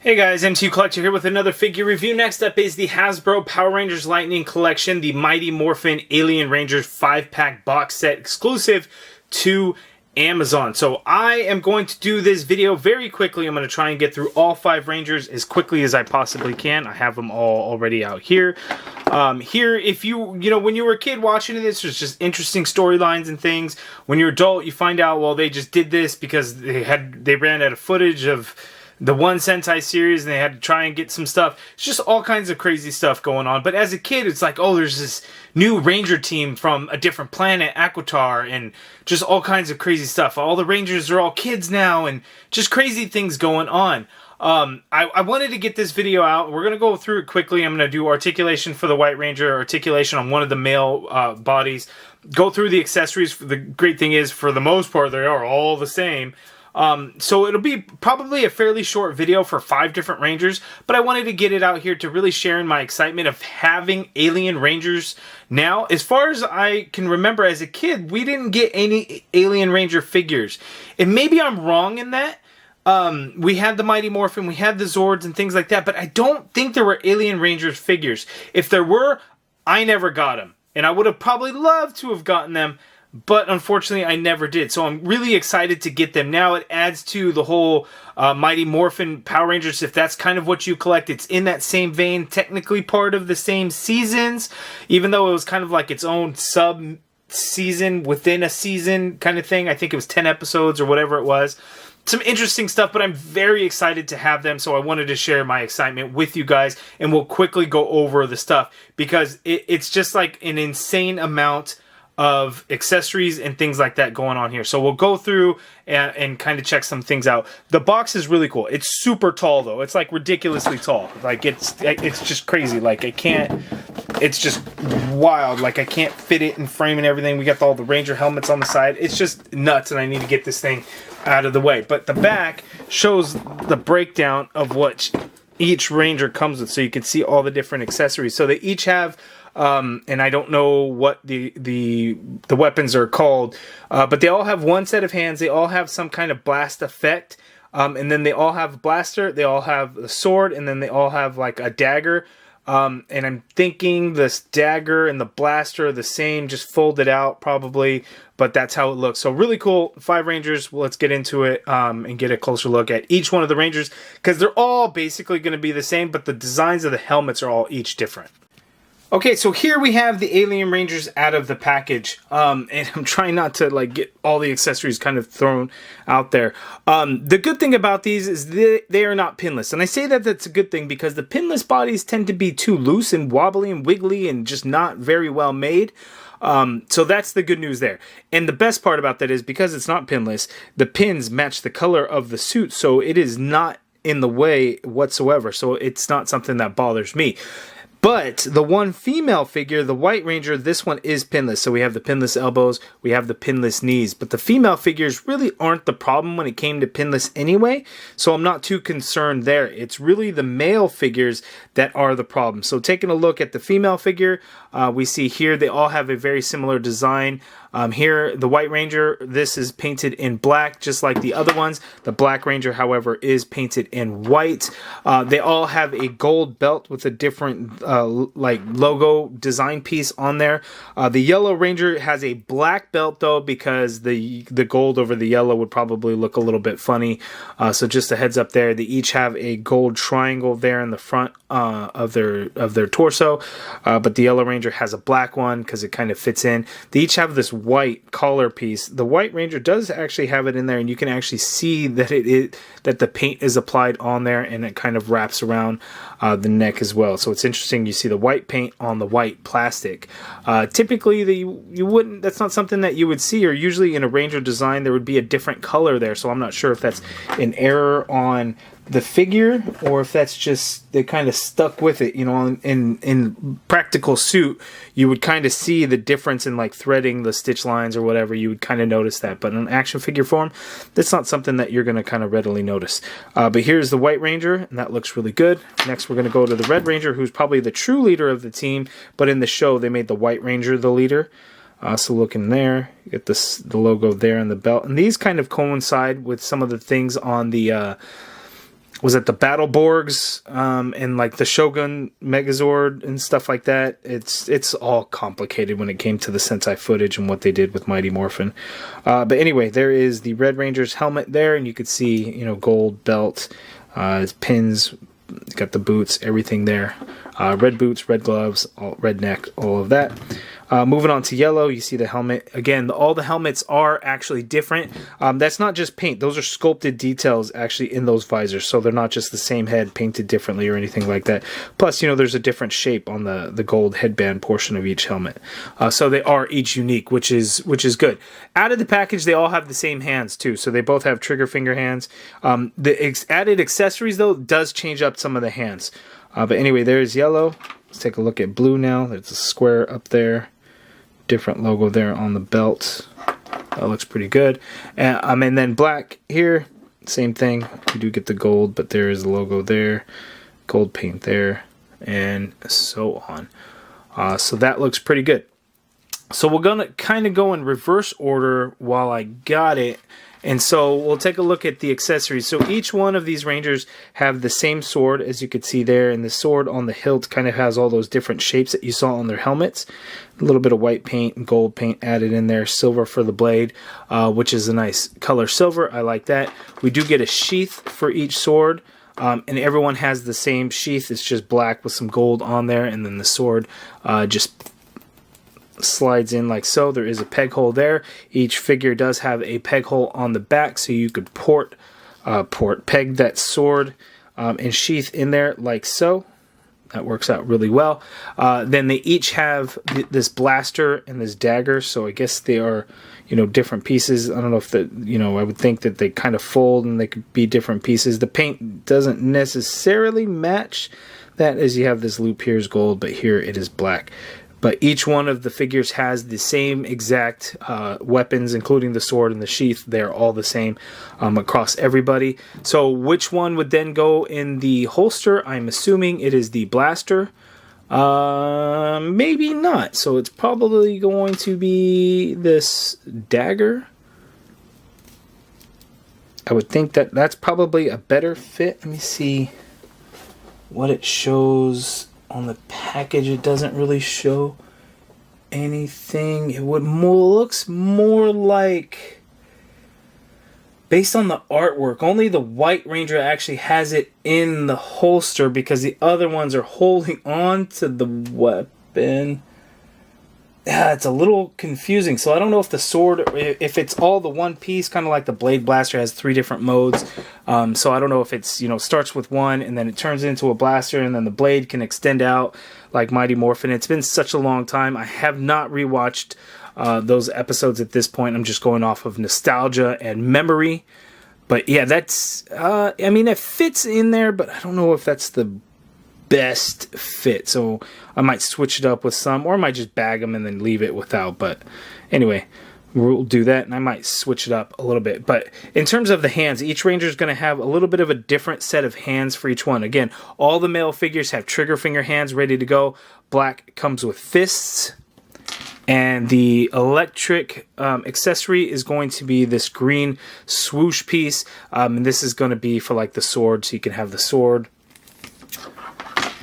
Hey guys, MCU Collector here with another figure review. Next up is the Hasbro Power Rangers Lightning Collection, the Mighty Morphin Alien Rangers 5-pack box set exclusive to Amazon. So I am going to do this video very quickly. I'm going to try and get through all 5 Rangers as quickly as I possibly can. I have them all already out here. If you when you were a kid watching this, there's just interesting storylines and things. When you're adult, you find out, well, they just did this because they ran out of footage of the one Sentai series and they had to try and get some stuff. It's just all kinds of crazy stuff going on. But as a kid, it's like, oh, there's this new Ranger team from a different planet, Aquitar, and just all kinds of crazy stuff. All the Rangers are all kids now and just crazy things going on. I wanted to get this video out. We're going to go through it quickly. I'm going to do articulation for the White Ranger, articulation on one of the male bodies, go through the accessories. The great thing is, for the most part, they are all the same. So it'll be probably a fairly short video for 5 different Rangers, but I wanted to get it out here to really share in my excitement of having Alien Rangers now. As far as I can remember as a kid, we didn't get any Alien Ranger figures. And maybe I'm wrong in that. We had the Mighty Morphin, we had the Zords and things like that, but I don't think there were Alien Rangers figures. If there were, I never got them. And I would have probably loved to have gotten them, but unfortunately, I never did. So I'm really excited to get them. Now it adds to the whole Mighty Morphin Power Rangers. If that's kind of what you collect, it's in that same vein. Technically part of the same seasons, even though it was kind of like its own sub-season within a season kind of thing. I think it was 10 episodes or whatever it was. Some interesting stuff, but I'm very excited to have them, so I wanted to share my excitement with you guys, and we'll quickly go over the stuff, because it's just like an insane amount of accessories and things like that going on here. So we'll go through and kind of check some things out. The box is really cool. It's super tall though. It's like ridiculously tall. Like it's just crazy. Like it's just wild. Like I can't fit it in frame and everything. We got all the Ranger helmets on the side. It's just nuts, and I need to get this thing out of the way. But the back shows the breakdown of what each Ranger comes with, so you can see all the different accessories. So they each have and I don't know what the weapons are called, but they all have one set of hands. They all have some kind of blast effect, and then they all have a blaster. They all have a sword, and then they all have like a dagger. And I'm thinking this dagger and the blaster are the same, just folded out probably, but that's how it looks. So really cool. 5 Rangers. Well, let's get into it and get a closer look at each one of the Rangers, because they're all basically going to be the same, but the designs of the helmets are all each different. Okay, so here we have the Alien Rangers out of the package, and I'm trying not to like get all the accessories kind of thrown out there. The good thing about these is they are not pinless, and I say that that's a good thing because the pinless bodies tend to be too loose and wobbly and wiggly and just not very well made. So that's the good news there. And the best part about that is, because it's not pinless, the pins match the color of the suit, so it is not in the way whatsoever. So it's not something that bothers me. But the one female figure, the White Ranger, this one is pinless. So we have the pinless elbows, we have the pinless knees. But the female figures really aren't the problem when it came to pinless anyway. So I'm not too concerned there. It's really the male figures that are the problem. So taking a look at the female figure, we see here they all have a very similar design. Here, the White Ranger, this is painted in black, just like the other ones. The Black Ranger, however, is painted in white. They all have a gold belt with a different like logo design piece on there. The Yellow Ranger has a black belt though, because the gold over the yellow would probably look a little bit funny. So just a heads up there. They each have a gold triangle there in the front of their torso, but the Yellow Ranger has a black one because it kind of fits in. They each have this white collar piece. The White Ranger does actually have it in there, and you can actually see that that the paint is applied on there, and it kind of wraps around the neck as well. So it's interesting. You see the white paint on the white plastic. Typically, you wouldn't. That's not something that you would see, or usually in a Ranger design there would be a different color there. So I'm not sure if that's an error on the figure, or if that's just they kind of stuck with it. You know, in practical suit, you would kind of see the difference in like threading the stitch lines or whatever. You would kind of notice that, but in action figure form, that's not something that you're going to kind of readily notice. But here's the White Ranger, and that looks really good. Next, we're going to go to the Red Ranger, who's probably the true leader of the team, but in the show they made the White Ranger the leader. So looking there, you get the logo there on the belt, and these kind of coincide with some of the things on the was it the Battle Borgs, and like the Shogun Megazord and stuff like that. It's all complicated when it came to the Sentai footage and what they did with Mighty Morphin. But anyway, there is the Red Ranger's helmet there, and you could see, you know, gold belt, pins, got the boots, everything there. Red boots, red gloves, red neck, all of that. Moving on to yellow, you see the helmet. Again, all the helmets are actually different. That's not just paint. Those are sculpted details actually in those visors. So they're not just the same head painted differently or anything like that. Plus, you know, there's a different shape on the gold headband portion of each helmet. So they are each unique, which is good. Out of the package, they all have the same hands too. So they both have trigger finger hands. The added accessories, though, does change up some of the hands. But anyway, there's yellow. Let's take a look at blue now. There's a square up there. Different logo there on the belt. That looks pretty good. And then black here, same thing. You do get the gold, but there is a logo there. Gold paint there, and so on. So that looks pretty good. So we're going to kind of go in reverse order while I got it. And so we'll take a look at the accessories. So each one of these Rangers have the same sword, as you can see there. And the sword on the hilt kind of has all those different shapes that you saw on their helmets. A little bit of white paint and gold paint added in there. Silver for the blade, which is a nice color silver. I like that. We do get a sheath for each sword. And everyone has the same sheath. It's just black with some gold on there. And then the sword just slides in like so. There is a peg hole there. Each figure does have a peg hole on the back, so you could peg that sword and sheath in there like so. That works out really well. Then they each have this blaster and this dagger, so I guess they are, you know, different pieces. I don't know if that, you know, I would think that they kind of fold and they could be different pieces. The paint doesn't necessarily match that, as you have this loop here is gold, but here it is black. But each one of the figures has the same exact weapons, including the sword and the sheath. They're all the same across everybody. So which one would then go in the holster? I'm assuming it is the blaster. Maybe not. So it's probably going to be this dagger. I would think that that's probably a better fit. Let me see what it shows. On the package, it doesn't really show anything. It looks more like, based on the artwork, only the White Ranger actually has it in the holster because the other ones are holding on to the weapon. Yeah, it's a little confusing. So I don't know if the sword, if it's all the one piece, kind of like the Blade Blaster has 3 different modes. So I don't know if it's, you know, starts with one and then it turns into a blaster and then the blade can extend out like Mighty Morphin. It's been such a long time. I have not rewatched those episodes at this point. I'm just going off of nostalgia and memory. But yeah, that's, I mean, it fits in there, but I don't know if that's the best fit, so I might switch it up with some, or I might just bag them and then leave it without. But anyway, we'll do that, and I might switch it up a little bit. But in terms of the hands, each Ranger is going to have a little bit of a different set of hands for each one. Again, all the male figures have trigger finger hands ready to go. Black comes with fists, and the electric accessory is going to be this green swoosh piece, and this is going to be for like the sword, so you can have the sword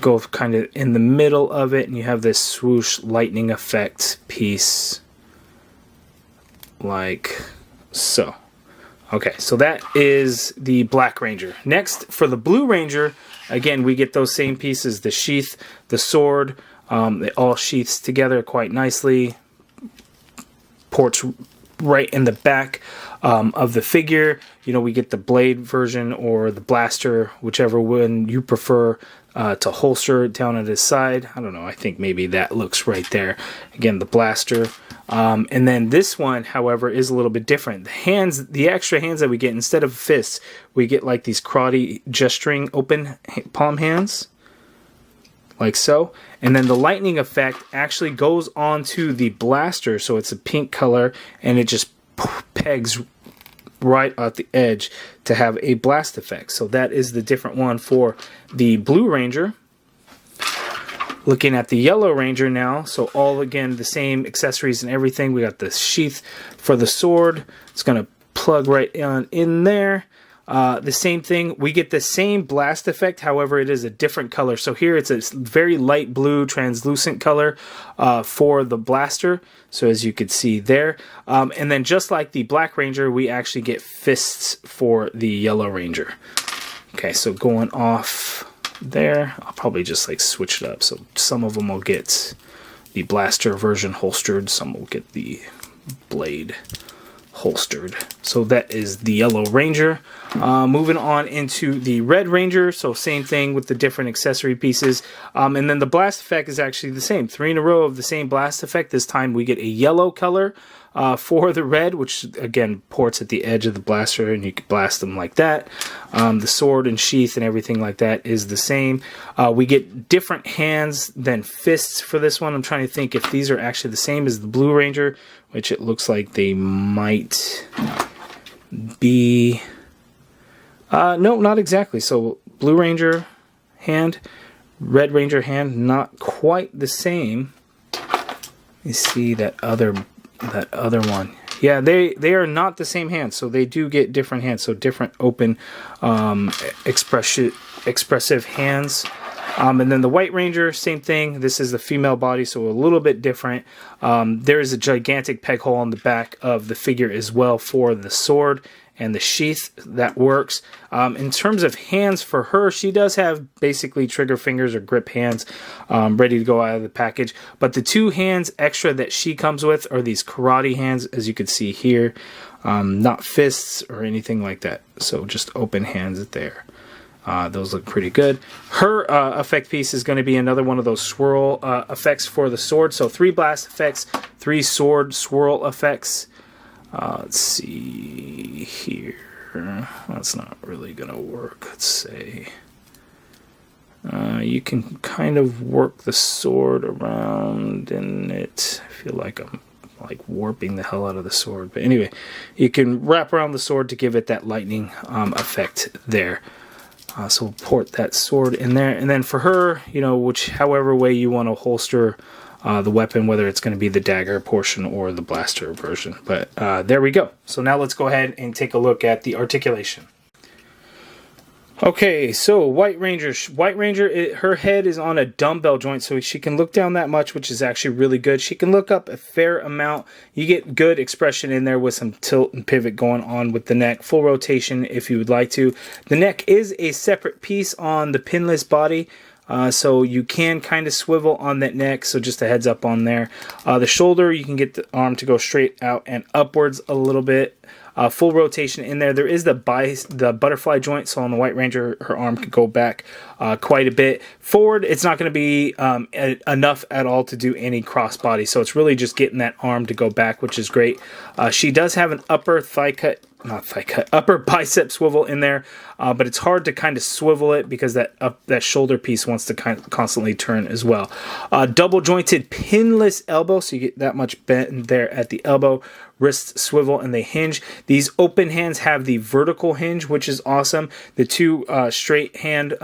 go kind of in the middle of it, and you have this swoosh lightning effect piece like so. Okay, so that is the Black Ranger. Next, for the Blue Ranger, again, we get those same pieces, the sheath, the sword, it all sheaths together quite nicely, ports right in the back of the figure. You know, we get the blade version or the blaster, whichever one you prefer, to holster down at his side. I don't know, I think maybe that looks right there. Again, the blaster. And then this one, however, is a little bit different. The hands, the extra hands that we get, instead of fists, we get like these karate gesturing open palm hands, like so. And then the lightning effect actually goes onto the blaster, so it's a pink color, and it just pegs right at the edge to have a blast effect. So that is the different one for the Blue Ranger. Looking at the Yellow Ranger now, so all again the same accessories and everything. We got the sheath for the sword. It's going to plug right on in there. The same thing, we get the same blast effect, however it is a different color. So here it's a very light blue translucent color for the blaster, so as you could see there. And then just like the Black Ranger, we actually get fists for the Yellow Ranger. Okay, so going off there, I'll probably just like switch it up. So some of them will get the blaster version holstered, some will get the blade holstered. So that is the Yellow Ranger. Moving on into the Red Ranger, so same thing with the different accessory pieces. And then the blast effect is actually the same. 3 in a row of the same blast effect. This time we get a yellow color for the red, which again ports at the edge of the blaster, and you can blast them like that. The sword and sheath and everything like that is the same. We get different hands than fists for this one. I'm trying to think if these are actually the same as the Blue Ranger, which it looks like they might be. No, not exactly. So Blue Ranger hand, Red Ranger hand, not quite the same. You see that other one. Yeah, they are not the same hand, so they do get different hands. So different open expressive hands. And then the White Ranger, same thing. This is the female body, so a little bit different. There is a gigantic peg hole on the back of the figure as well for the sword and the sheath. That works. In terms of hands for her, she does have basically trigger fingers or grip hands ready to go out of the package. But the 2 hands extra that she comes with are these karate hands, as you can see here. Not fists or anything like that. So just open hands there. Those look pretty good. Her effect piece is going to be another one of those swirl effects for the sword. So 3 blast effects, 3 sword swirl effects. Let's see here. That's not really going to work. Let's say you can kind of work the sword around in it. I feel like I'm like warping the hell out of the sword. But anyway, you can wrap around the sword to give it that lightning effect there. So we'll port that sword in there. And then for her, you know, however way you want to holster the weapon, whether it's going to be the dagger portion or the blaster version. But there we go. So now let's go ahead and take a look at the articulation. Okay, so White Ranger. Her head is on a dumbbell joint, so she can look down that much, which is actually really good. She can look up a fair amount. You get good expression in there with some tilt and pivot going on with the neck. Full rotation if you would like to. The neck is a separate piece on the pinless body. So you can kind of swivel on that neck, so just a heads up on there. The shoulder, you can get the arm to go straight out and upwards a little bit. Full rotation in there. There is the butterfly joint, so on the White Ranger, her arm could go back quite a bit. Forward, it's not going to be enough at all to do any crossbody, so it's really just getting that arm to go back, which is great. She does have an upper upper bicep swivel in there, but it's hard to kind of swivel it because that shoulder piece wants to kind of constantly turn as well. Double jointed pinless elbow, so you get that much bend there at the elbow. Wrist swivel and they hinge. These open hands have the vertical hinge, which is awesome. The 2 straight hand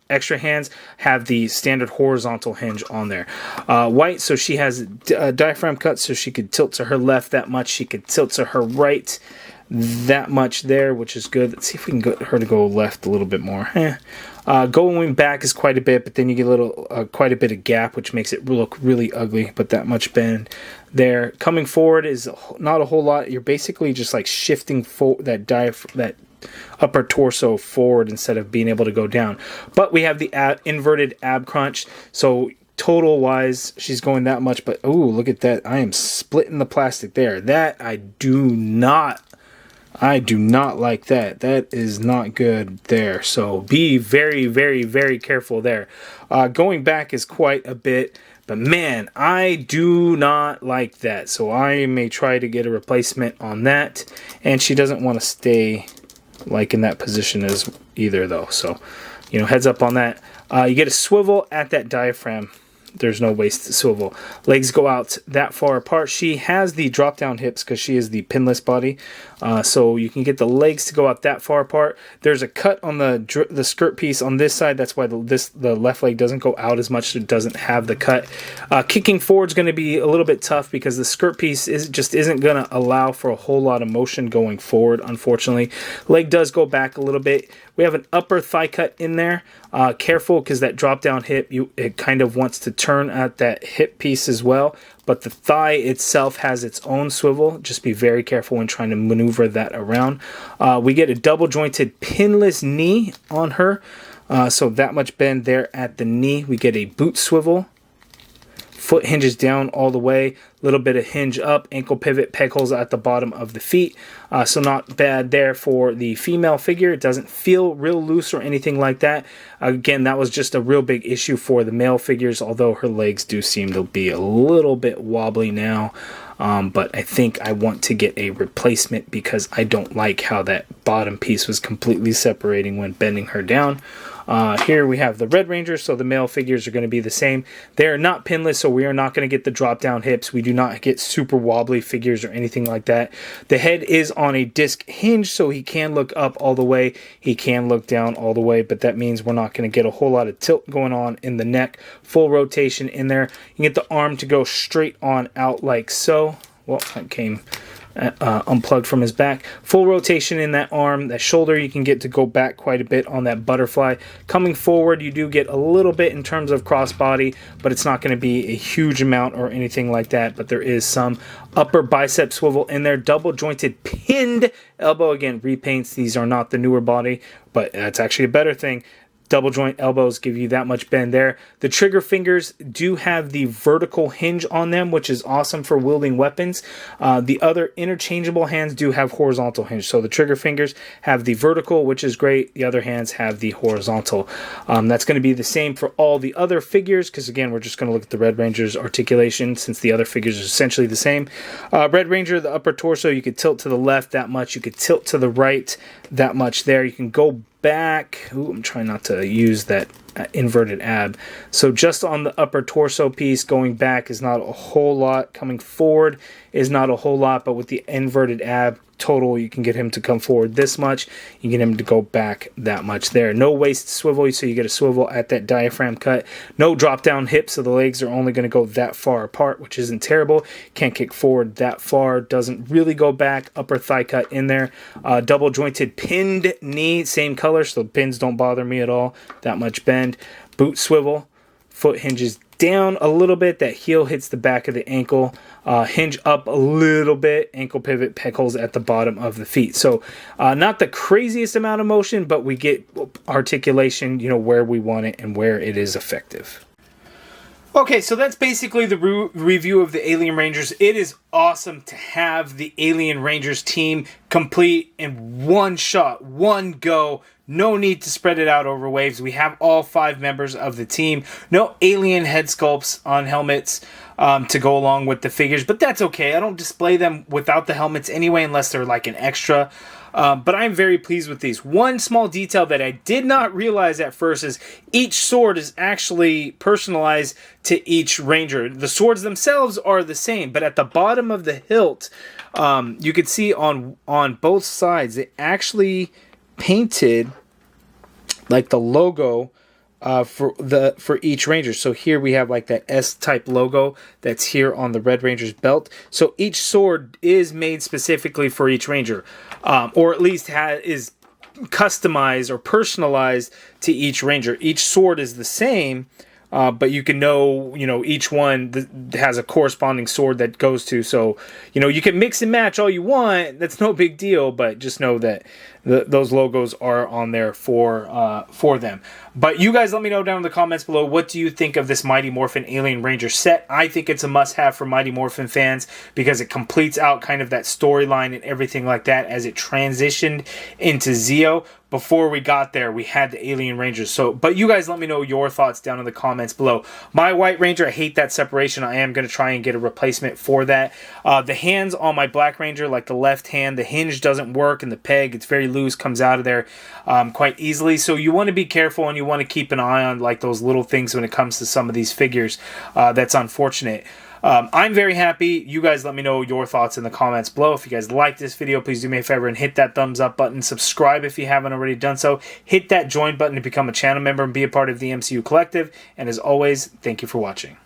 extra hands have the standard horizontal hinge on there. White, so she has a diaphragm cut, so she could tilt to her left that much. She could tilt to her right that much there, which is good. Let's see if we can get her to go left a little bit more. Going back is quite a bit, but then you get quite a bit of gap, which makes it look really ugly, but that much bend there. Coming forward is not a whole lot. You're basically just like shifting that upper torso forward instead of being able to go down. But we have the inverted ab crunch, so total wise she's going that much, but ooh, look at that. I am splitting the plastic there. That I do not like that. That is not good there. So be very, very, very careful there. Going back is quite a bit, but man, I do not like that. So I may try to get a replacement on that. And she doesn't want to stay like in that position as either though. So, you know, heads up on that. You get a swivel at that diaphragm there's no waist swivel. Legs go out that far apart. She has the drop down hips because she is the pinless body, so you can get the legs to go out that far apart. There's a cut on the skirt piece on this side. That's why the left leg doesn't go out as much. It doesn't have the cut. Kicking forward is going to be a little bit tough because the skirt piece isn't going to allow for a whole lot of motion going forward, unfortunately. Leg does go back a little bit. We have an upper thigh cut in there. Careful, because that drop down hip, it kind of wants to turn at that hip piece as well. But the thigh itself has its own swivel. Just be very careful when trying to maneuver that around. We get a double jointed pinless knee on her. So that much bend there at the knee. We get a boot swivel. Foot hinges down all the way, little bit of hinge up, ankle pivot, peg holes at the bottom of the feet. So not bad there for the female figure. It doesn't feel real loose or anything like that. Again, that was just a real big issue for the male figures, although her legs do seem to be a little bit wobbly now. But I think I want to get a replacement because I don't like how that bottom piece was completely separating when bending her down. Here we have the Red Ranger, so the male figures are going to be the same. They are not pinless, so we are not going to get the drop down hips. We do not get super wobbly figures or anything like that. The head is on a disc hinge, so he can look up all the way. He can look down all the way, but that means we're not going to get a whole lot of tilt going on in the neck. Full rotation in there. You can get the arm to go straight on out like so. Well, that came unplugged from his back. Full rotation in that arm. That shoulder you can get to go back quite a bit on that butterfly. Coming forward, you do get a little bit in terms of crossbody, but it's not going to be a huge amount or anything like that. But there is some upper bicep swivel in there. Double jointed pinned elbow. Again, repaints. These are not the newer body, but that's actually a better thing. Double joint elbows give you that much bend there. The trigger fingers do have the vertical hinge on them, which is awesome for wielding weapons. The other interchangeable hands do have horizontal hinge. So the trigger fingers have the vertical, which is great. The other hands have the horizontal. That's going to be the same for all the other figures, because again, we're just going to look at the Red Ranger's articulation since the other figures are essentially the same. Red Ranger, the upper torso, you could tilt to the left that much. You could tilt to the right that much there. You can go back. Ooh, I'm trying not to use that inverted ab. So just on the upper torso piece, going back is not a whole lot. Coming forward is not a whole lot, but with the inverted ab total, you can get him to come forward this much. You get him to go back that much there. No waist swivel, so you get a swivel at that diaphragm cut. No drop down hips, so the legs are only going to go that far apart, which isn't terrible. Can't kick forward that far. Doesn't really go back. Upper thigh cut in there. Double jointed pinned knee, same color, so the pins don't bother me at all. That much bend. Boot swivel. Foot hinges down a little bit. That heel hits the back of the ankle. Hinge up a little bit. Ankle pivot, peg holes at the bottom of the feet. So not the craziest amount of motion, but we get articulation, where we want it and where it is effective. Okay, so that's basically the review of the Alien Rangers. It is awesome to have the Alien Rangers team complete in one shot, one go. No need to spread it out over waves. We have all 5 members of the team. No alien head sculpts on helmets to go along with the figures, but that's okay. I don't display them without the helmets anyway, unless they're like an extra. But I'm very pleased with these. One small detail that I did not realize at first is each sword is actually personalized to each ranger. The swords themselves are the same, but at the bottom of the hilt, you could see on both sides, they actually painted like the logo for each ranger. So here we have like that S-type logo that's here on the Red Ranger's belt. So each sword is made specifically for each ranger, or at least is customized or personalized to each ranger. Each sword is the same, but you can know, each one has a corresponding sword that goes to. So, you can mix and match all you want. That's no big deal, but just know that those logos are on there for them. But you guys let me know down in the comments below, what do you think of this Mighty Morphin Alien Ranger set? I think it's a must-have for Mighty Morphin fans because it completes out kind of that storyline and everything like that as it transitioned into Zeo. before we got there, we had the Alien Rangers. So, but you guys let me know your thoughts down in the comments below. My White Ranger, I hate that separation. I am going to try and get a replacement for that. The hands on my Black Ranger, like the left hand, the hinge doesn't work, and the peg, it's very loose, comes out of there quite easily. So you want to be careful, and you want to keep an eye on like those little things when it comes to some of these figures. That's unfortunate. I'm very happy. You guys let me know your thoughts in the comments below. If you guys like this video, please do me a favor and hit that thumbs up button. Subscribe if you haven't already done so. Hit that join button to become a channel member and be a part of the MCU Collective. And as always, thank you for watching.